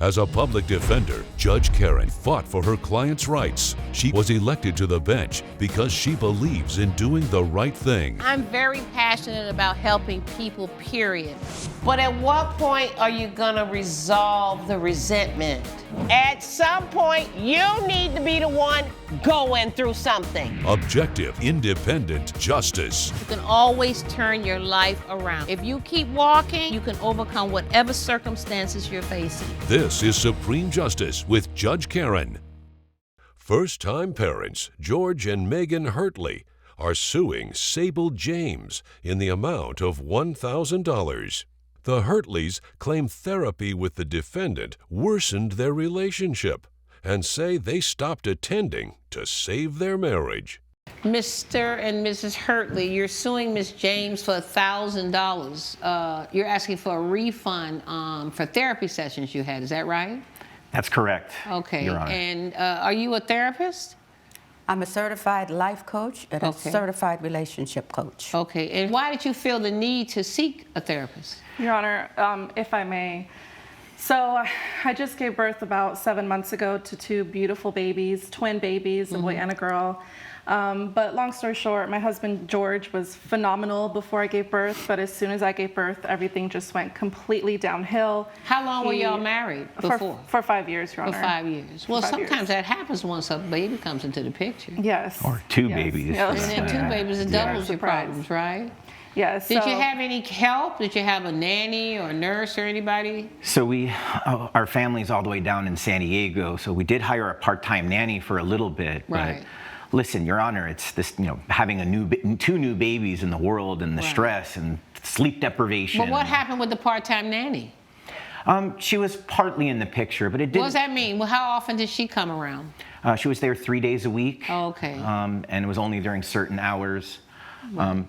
As a public defender, Judge Karen fought for her clients' rights. She was elected to the bench because she believes in doing the right thing. I'm very passionate about helping people, period. But at what point are you gonna resolve the resentment? At some point, you need to be the one going through something. Objective, independent justice. You can always turn your life around. If you keep walking, you can overcome whatever circumstances you're facing. This is Supreme Justice with Judge Karen. First-time parents George and Megan Hurtley are suing Sable James in the amount of $1,000. The Hurtleys claim therapy with the defendant worsened their relationship and say they stopped attending to save their marriage. Mr. and Mrs. Hurtley, you're suing Ms. James for $1,000. You're asking for a refund for therapy sessions you had, is that right? That's correct, Okay, Your Honor. and are you a therapist? I'm a certified life coach and a Okay. certified relationship coach. Okay, and why did you feel the need to seek a therapist? Your Honor, if I may. So I just gave birth about 7 months ago to two beautiful babies, twin babies, a boy and a girl. But long story short, my husband George was phenomenal before I gave birth, but as soon as I gave birth, everything just went completely downhill. How long were y'all married before? For 5 years, Your Honor. For 5 years. Well, 5 sometimes years. that happens once a baby comes into the picture. Yes. Or two Yes. babies. Yes. And then two babies, it Yeah. doubles your Surprise. problems, right? Yes. Did so- you have any help? Did you have a nanny or a nurse or anybody? So our family's all the way down in San Diego, so we did hire a part-time nanny for a little bit. Right. But listen, Your Honor, it's this, having two new babies in the world and the Right. stress and sleep deprivation. But what happened with the part-time nanny? She was partly in the picture, but it What didn't. does that mean? Well, how often did she come around? She was there 3 days a week. Oh, okay. And it was only during certain hours.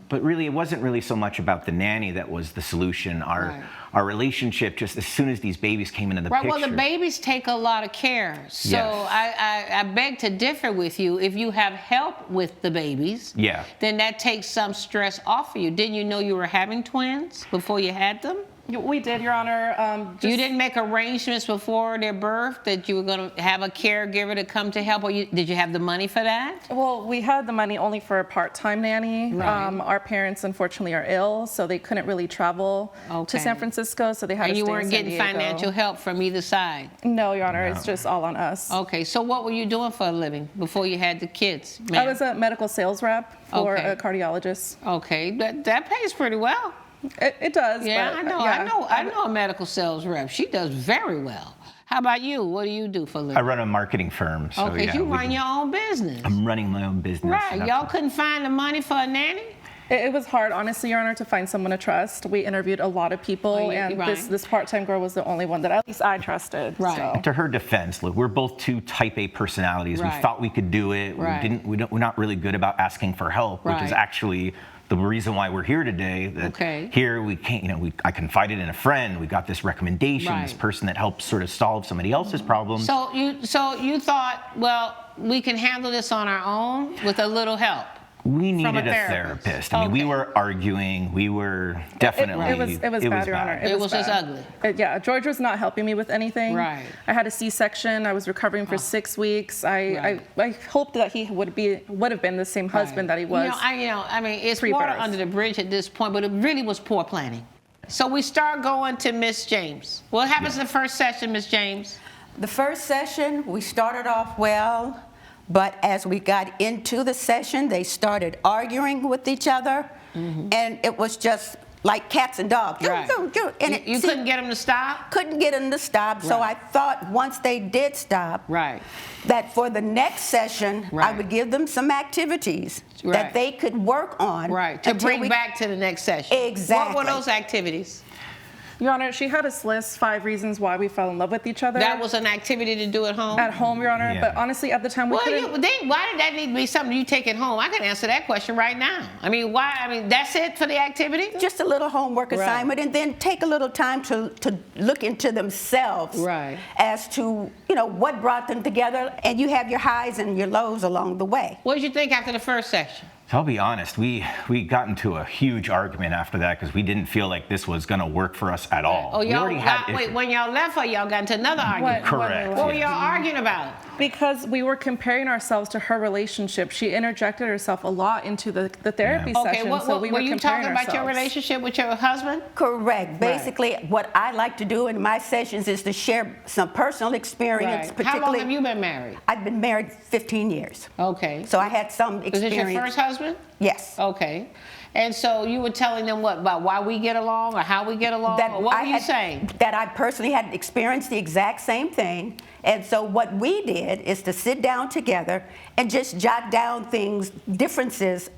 But really, it wasn't really so much about the nanny that was the solution. Our relationship, just as soon as these babies came into the Right, picture. well, the babies take a lot of care. So Yes. I beg to differ with you. If you have help with the babies, Yeah. then that takes some stress off of you. Didn't you know you were having twins before you had them? We did, Your Honor. You didn't make arrangements before their birth that you were going to have a caregiver to come to help, or did you have the money for that? Well, we had the money only for a part-time nanny. Right. Our parents, unfortunately, are ill, so they couldn't really travel Okay. to San Francisco, so they had And to you stay weren't in San getting Diego. financial help from either side? No, Your Honor, it's just all on us. Okay, so what were you doing for a living before you had the kids? I ma'am? was a medical sales rep for Okay. a cardiologist. Okay, that pays pretty well. It does. Yeah, but, I know a medical sales rep. She does very well. How about you? What do you do for a living? I run a marketing firm. So Okay, yeah, you run your own business. I'm running my own business. Right, That's y'all all. couldn't find the money for a nanny? It was hard, honestly, Your Honor, to find someone to trust. We interviewed a lot of people, Oh, and right. this part-time girl was the only one that at least I trusted. Right. So. To her defense, look, we're both two type A personalities. Right. We thought we could do it. Right. We're not really good about asking for help, which is Right. actually the reason why we're here today. That Okay. Here we can't, I confided in a friend. We got this recommendation, this Right. person that helps sort of solve somebody else's problems. So you thought, well, we can handle this on our own with a little help. We From a needed a therapist. therapist. I mean, we Okay. were arguing. We were definitely. It was bad, Your Honor. It was just bad. ugly. Yeah, George was not helping me with anything. Right. I had a C-section. I was recovering for 6 weeks. I hoped that he would have been the same husband that he was. I mean, it's water pre-birth. under the bridge at this point, but it really was poor planning. So we start going to Miss James. What happens in the first session, Miss James? The first session, we started off well, but as we got into the session, they started arguing with each other, and it was just like cats and dogs. Right. And You couldn't get them to stop? couldn't get them to stop, so I Right. thought once they did stop, Right. that for the next session, I Right. would give them some activities Right. that they could work on. Right, to until bring we- back to the next session. Exactly. What were those activities? Your Honor, she had us list 5 reasons why we fell in love with each other. That was an activity to do at home? at home, Your Honor. Yeah. But honestly, at the time, we Well, couldn't. why did that need to be something you take at home? I can answer that question right now. I mean, why? I mean, that's it for the activity? Just a little homework Right. assignment, and then take a little time to look into themselves Right. as to what brought them together, and you have your highs and your lows along the way. What did you think after the first session? So I'll be honest, we got into a huge argument after that because we didn't feel like this was going to work for us at all. Oh, We y'all already had wait, when y'all left her, y'all got into another argument. Correct. What were y'all arguing about? Because we were comparing ourselves to her relationship. She interjected herself a lot into the therapy Okay, session, what so we were you comparing talking about your ourselves. relationship with your husband? Correct. Basically, what I like to do in my sessions is to share some personal experience. Right. How long Particularly, have you been married? I've been married 15 years. Okay. So I had some Was experience. this your first husband? Yes. Okay. And so you were telling them what, about why we get along or how we get along? Or what were you saying? That I personally had experienced the exact same thing. And so what we did is to sit down together and just jot down things, differences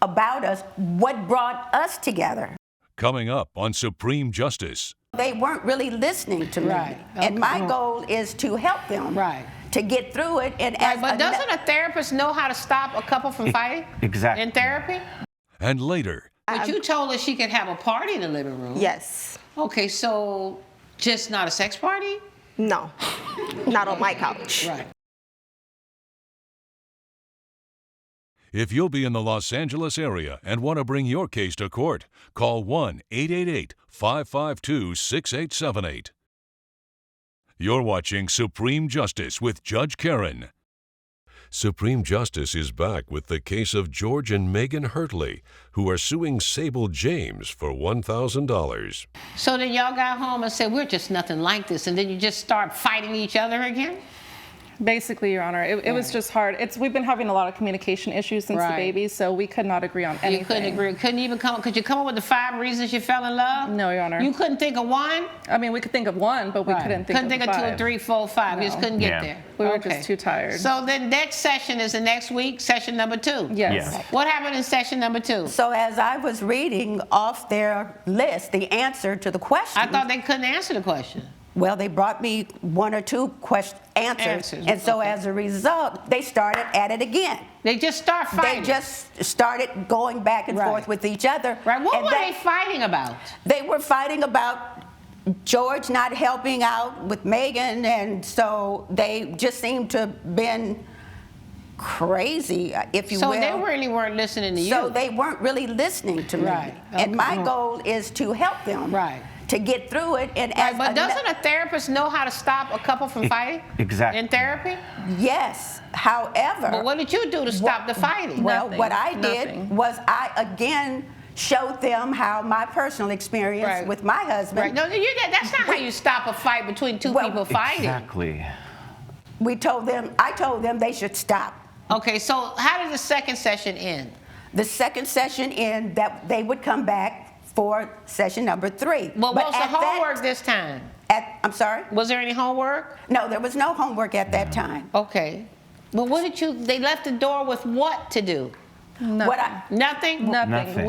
about us, what brought us together. Coming up on Supreme Justice. They weren't really listening to me. Right. And my goal is to help them. Right. To get through it. And Right, but doesn't a therapist know how to stop a couple from fighting? Exactly. In therapy? And later, But you told her she could have a party in the living room. Yes. Okay, so just not a sex party? No. Not on my couch. Right. if you'll be in the Los Angeles area and want to bring your case to court, call 1-888-552-6878. You're watching Supreme Justice with Judge Karen. Supreme Justice is back with the case of George and Megan Hurtley, who are suing Sable James for $1,000. So then y'all got home and said, we're just nothing like this, and then you just start fighting each other again? Basically, Your Honor, it was just hard. We've been having a lot of communication issues since the baby, so we could not agree on anything. You couldn't agree. Couldn't even could you come up with the 5 reasons you fell in love? No, Your Honor. You couldn't think of one? I mean, we could think of one, but we couldn't think of 2, 3, 4, 5. You just couldn't get there. We were just too tired. So the next session is the next week, session number 2. Yes. What happened in session number 2? So as I was reading off their list, the answer to the question. I thought they couldn't answer the question. Well, they brought me 1 or 2 answers. And so as a result, they started at it again. They just start fighting. They just started going back and forth with each other. Right. What were they fighting about? They were fighting about George not helping out with Megan, and so they just seemed to have been crazy, if you will. So they really weren't listening to you. So they weren't really listening to me. Right. And my goal is to help them. Right. To get through it. And but doesn't a therapist know how to stop a couple from fighting? Exactly. In therapy? Yes. However. But what did you do to stop the fighting? Well, what I did was I again showed them how my personal experience with my husband. Right. No, that's not how you stop a fight between two people fighting. Exactly. I told them they should stop. Okay, so how did the second session end? The second session ended that they would come back for session number 3. Well, what was the homework this time? I'm sorry? Was there any homework? No, there was no homework at that time. Okay. Well, what did they left the door with what to do? Nothing. Nothing? Nothing.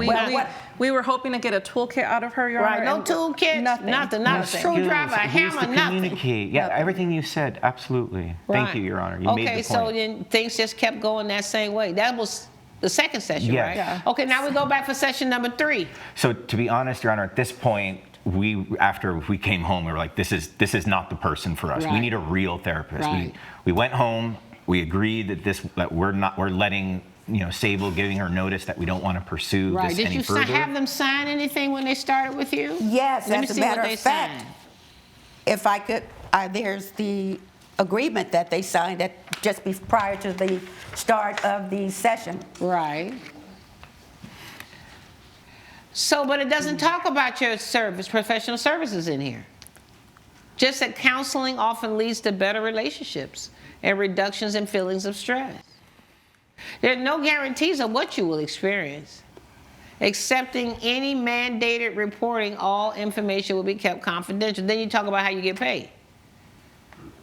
We were hoping to get a toolkit out of her, Your Honor. Right, no toolkit? Nothing. Not a screwdriver, a hammer, nothing. Communicate. Yeah, everything you said, absolutely. Thank you, Your Honor. You made the point. Okay, so then things just kept going that same way. That was the second session, right? Yeah. Okay, now we go back for session number 3. So to be honest, Your Honor, at this point, after we came home, we were like, this is not the person for us. Right. We need a real therapist. Right. We went home. We agreed that we're letting Sable, giving her notice that we don't want to pursue this any further. Did you have them sign anything when they started with you? Yes, Let me as a see matter what they of fact, signed. if I could, there's the agreement that they signed just prior to the start of the session. Right. So, but it doesn't talk about your professional services in here. Just that counseling often leads to better relationships and reductions in feelings of stress. There are no guarantees of what you will experience. Accepting any mandated reporting, all information will be kept confidential. Then you talk about how you get paid.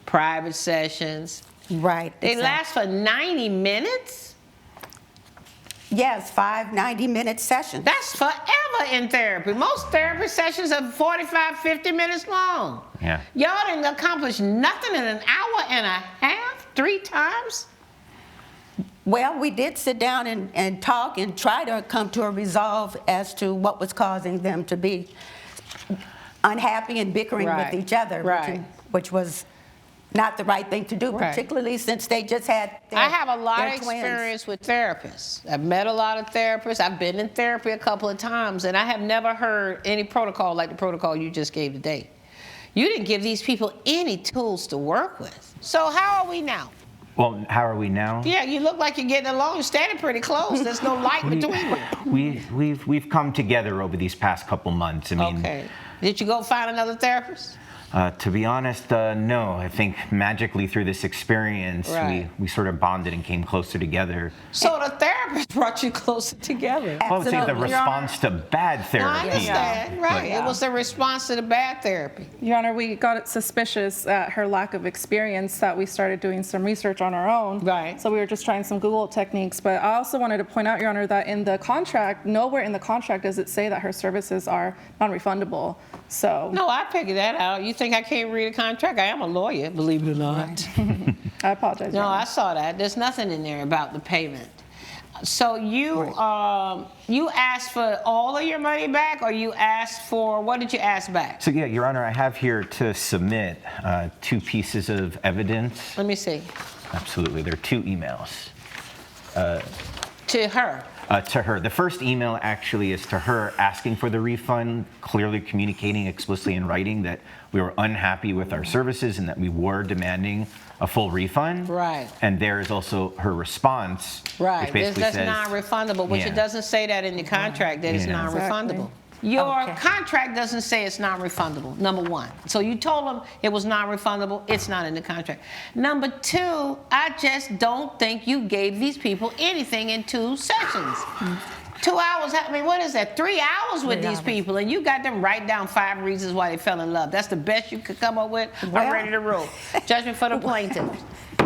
Private sessions. Right. They last for 90 minutes? Yes, 5 90-minute sessions. That's forever in therapy. Most therapy sessions are 45, 50 minutes long. Yeah. Y'all didn't accomplish nothing in an hour and a half, 3 times? Well, we did sit down and talk and try to come to a resolve as to what was causing them to be unhappy and bickering with each other, which was not the right thing to do, Right. particularly since they just had their, I have a lot their of twins. experience with therapists. I've met a lot of therapists. I've been in therapy a couple of times, and I have never heard any protocol like the protocol you just gave today. You didn't give these people any tools to work with. So how are we now? Well, how are we now? Yeah, you look like you're getting along. You're standing pretty close. There's no light between you. We've come together over these past couple months. I mean, Okay. Did you go find another therapist? To be honest, no. I think magically through this experience, Right. we sort of bonded and came closer together. So the therapist brought you closer together. Well, I would say the Absolutely. response to bad No, therapy. I understand. Right. Yeah. It was the response to the bad therapy. Your Honor, we got suspicious at her lack of experience that we started doing some research on our own. Right. So we were just trying some Google techniques. But I also wanted to point out, Your Honor, that in the contract, nowhere in the contract does it say that her services are non-refundable. So No, I figured that out. You think I can't read a contract? I am a lawyer, believe it or not. I apologize. No, Your Honor. I saw that. There's nothing in there about the payment. So you you asked for all of your money back, or you asked for, what did you ask back? So yeah, Your Honor, I have here to submit 2 pieces of evidence. Let me see. Absolutely, there are 2 emails. To her. To her. The first email actually is to her asking for the refund, clearly communicating explicitly in writing that we were unhappy with our services and that we were demanding a full refund. Right. And there is also her response, Right. which basically That's says non-refundable, which Yeah. it doesn't say that in the contract that it's Yeah. non-refundable. Exactly. Your Okay. contract doesn't say it's non-refundable, number one. So you told them it was non-refundable, it's not in the contract. Number two, I just don't think you gave these people anything in 2 sessions. 2 hours, I mean, what is that, 3 hours with 3 these hours. people, and you got them write down 5 reasons why they fell in love. That's the best you could come up with? I'm Well. ready to rule. Judgment for the plaintiff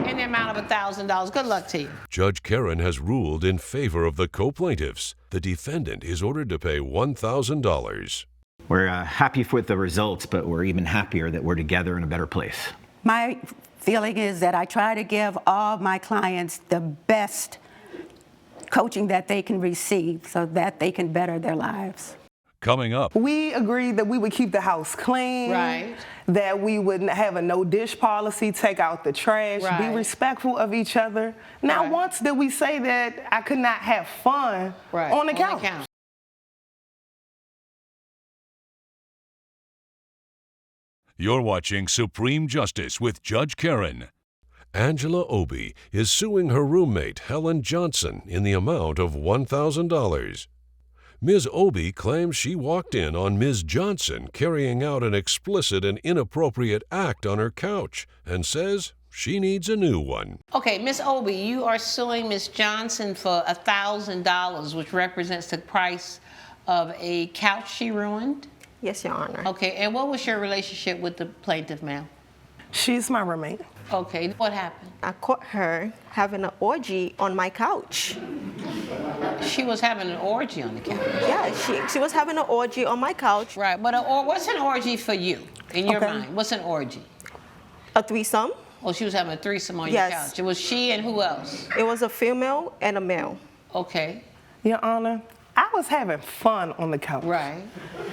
in the amount of $1,000. Good luck to you. Judge Karen has ruled in favor of the co-plaintiffs. The defendant is ordered to pay $1,000. we're happy with the results, but we're even happier that we're together in a better place. My feeling is that I try to give all my clients the best coaching that they can receive so that they can better their lives. Coming up, We agreed that we would keep the house clean. Right. That we would have a no dish policy, take out the trash, Right. be respectful of each other. Not Right. once did we say that I could not have fun Right. on the couch. you're watching Supreme Justice with Judge Karen. Angela Obie is suing her roommate, Helen Johnson, in the amount of $1,000. Ms. Obie claims she walked in on Ms. Johnson carrying out an explicit and inappropriate act on her couch and says she needs a new one. Okay, Miss Obie, you are suing Miss Johnson for $1,000, which represents the price of a couch she ruined. Yes, Your Honor. Okay, and what was your relationship with the plaintiff, ma'am? She's my roommate. Okay, what happened? I caught her having an orgy on my couch. She was having an orgy on the couch. Yeah, she was having an orgy on my couch. Right, but what's an orgy for you, in your Okay. mind? What's an orgy? A threesome. Oh, she was having a threesome on Yes. your couch. It was she and who else? It was a female and a male. Okay, Your Honor, I was having fun on the couch. right,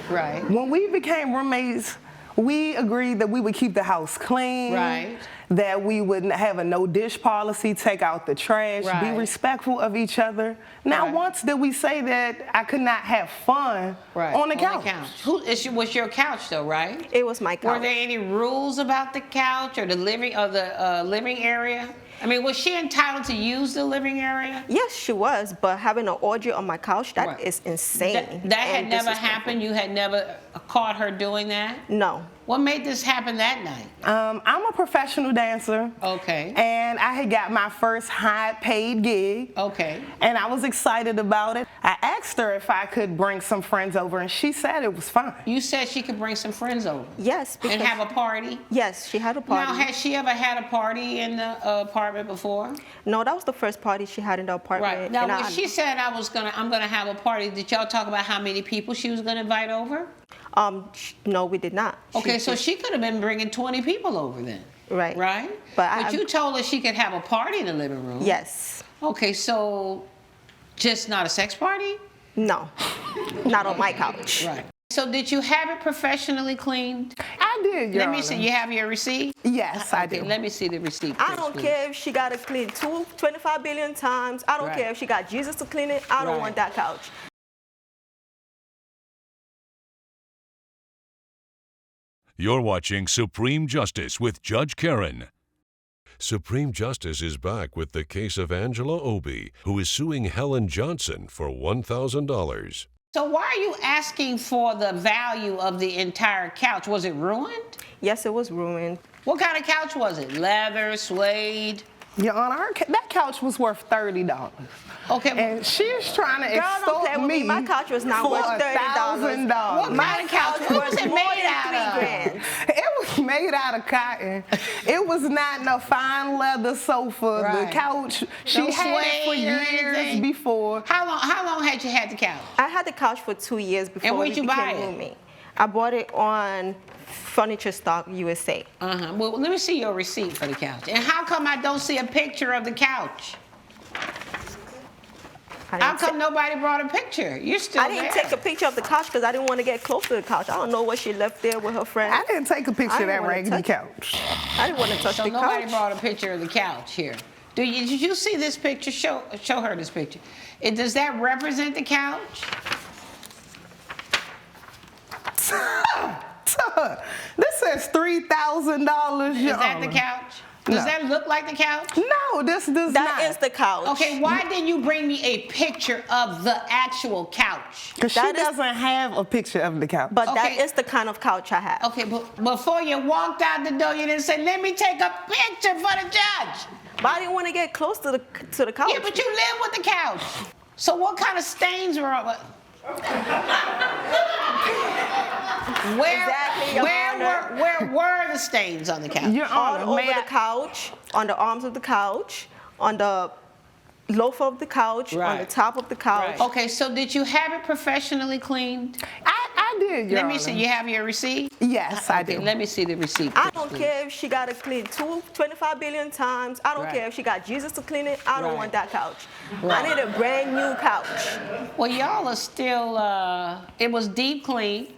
right. When we became roommates, we agreed that we would keep the house clean. Right. That we would have a no dish policy, take out the trash, Right. be respectful of each other. Not Right. once did we say that I could not have fun on the couch. Was your couch though, right? It was my couch. Were there any rules about the couch or the living area? I mean, was she entitled to use the living area? Yes, she was, but having an orgy on my couch, that is Right. insane. That had and never disrespectful. happened? You had never caught her doing that? No. What made this happen that night? I'm a professional dancer. Okay. And I had got my first high paid gig. Okay. And I was excited about it. I asked her if I could bring some friends over, and she said it was fine. You said she could bring some friends over Yes, because and have a party? yes, she had a party. Now, has she ever had a party in the apartment before? No, that was the first party she had in the apartment. Right. Now, and when she said I'm gonna have a party, did y'all talk about how many people she was gonna invite over? No, we did not. Okay, so she could have been bringing 20 people over then. Right. Right? But you told her she could have a party in the living room. Yes. Okay, so just not a sex party? No. Not on my couch. Right. So did you have it professionally cleaned? I did, Your Let me Honor. see. You have your receipt? Yes, I Okay, do. let me see the receipt. I please, don't please. care if she got it cleaned 25 billion times. I don't Right. care if she got Jesus to clean it. I don't Right. want that couch. You're watching Supreme Justice with Judge Karen. Supreme Justice is back with the case of Angela Obie, who is suing Helen Johnson for $1,000. So why are you asking for the value of the entire couch? Was it ruined? Yes, it was ruined. What kind of couch was it? Leather, suede? Your Honor, that couch was worth $30. Okay. And she's trying to Girl, don't extort play with me. My couch was not for worth $30. $1,000. What kind of couch was it made out of? $3 grand. It was made out of cotton. It was not no fine leather sofa. Right. The couch, she No had it for suede or years anything? before. How long had you had the couch? I had the couch for 2 years before And where'd we you buy became it? roommates. I bought it on Furniture Stock USA. Well, let me see your receipt for the couch. And how come I don't see a picture of the couch? How come nobody brought a picture? You're still I didn't there. take a picture of the couch because I didn't want to get close to the couch. I don't know what she left there with her friend. I didn't take a picture of that raggedy couch. I didn't want to touch So the nobody couch. brought a picture of the couch here. Did you see this picture? Show her this picture. Does that represent the couch? This says $3,000. Is that the couch? Does that look like the couch? No, this does not. That is the couch. Okay, why didn't you bring me a picture of the actual couch? Because she That is- doesn't have a picture of the couch. But that Okay. is the kind of couch I have. Okay, but before you walked out the door, you didn't say, "Let me take a picture for the judge." But I didn't want to get close to the couch. Yeah, but you live with the couch. So what kind of stains were on? Exactly, Your Honor. Where were the stains on the couch? Your All Honor, over may the I? couch, on the arms of the couch, on the loaf of the couch, on the Right. top of the couch. Okay, so did you have it professionally cleaned? I did, Your Let me Honor. see. You have your receipt? Yes, I Okay, do. let me see the receipt. I don't care if she got it cleaned 25 billion times. I don't Right. care if she got Jesus to clean it. I don't Right. want that couch. Right. I need a brand new couch. Well, y'all are still, it was deep cleaned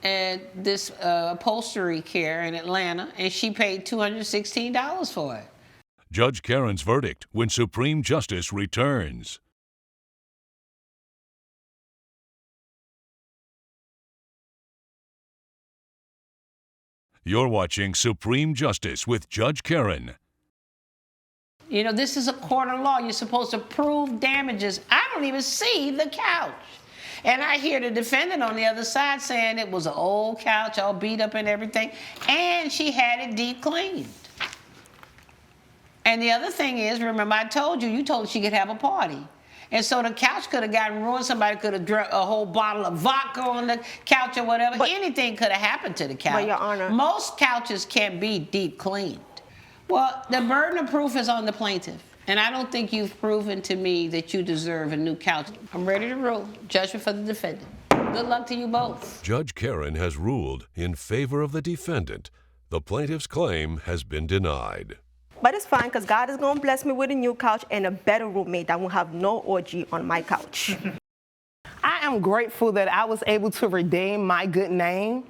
at this upholstery care in Atlanta, and she paid $216 for it. Judge Karen's verdict when Supreme Justice returns. You're watching Supreme Justice with Judge Karen. You know, this is a court of law. You're supposed to prove damages. I don't even see the couch. And I hear the defendant on the other side saying it was an old couch, all beat up and everything, and she had it deep cleaned. And the other thing is, remember I told you told her she could have a party. And so the couch could have gotten ruined. Somebody could have drunk a whole bottle of vodka on the couch or whatever. But- Anything could have happened to the couch. But, Your Honor- Most couches can't be deep cleaned. Well, the burden of proof is on the plaintiff. And I don't think you've proven to me that you deserve a new couch. I'm ready to rule. Judgment for the defendant. Good luck to you both. Judge Karen has ruled in favor of the defendant. The plaintiff's claim has been denied. But it's fine because God is going to bless me with a new couch and a better roommate that will have no orgy on my couch. I am grateful that I was able to redeem my good name.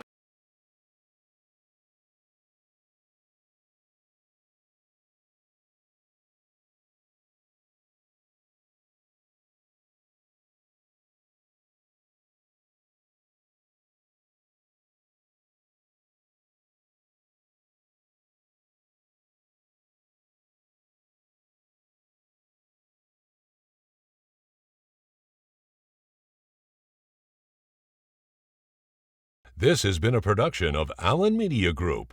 This has been a production of Allen Media Group.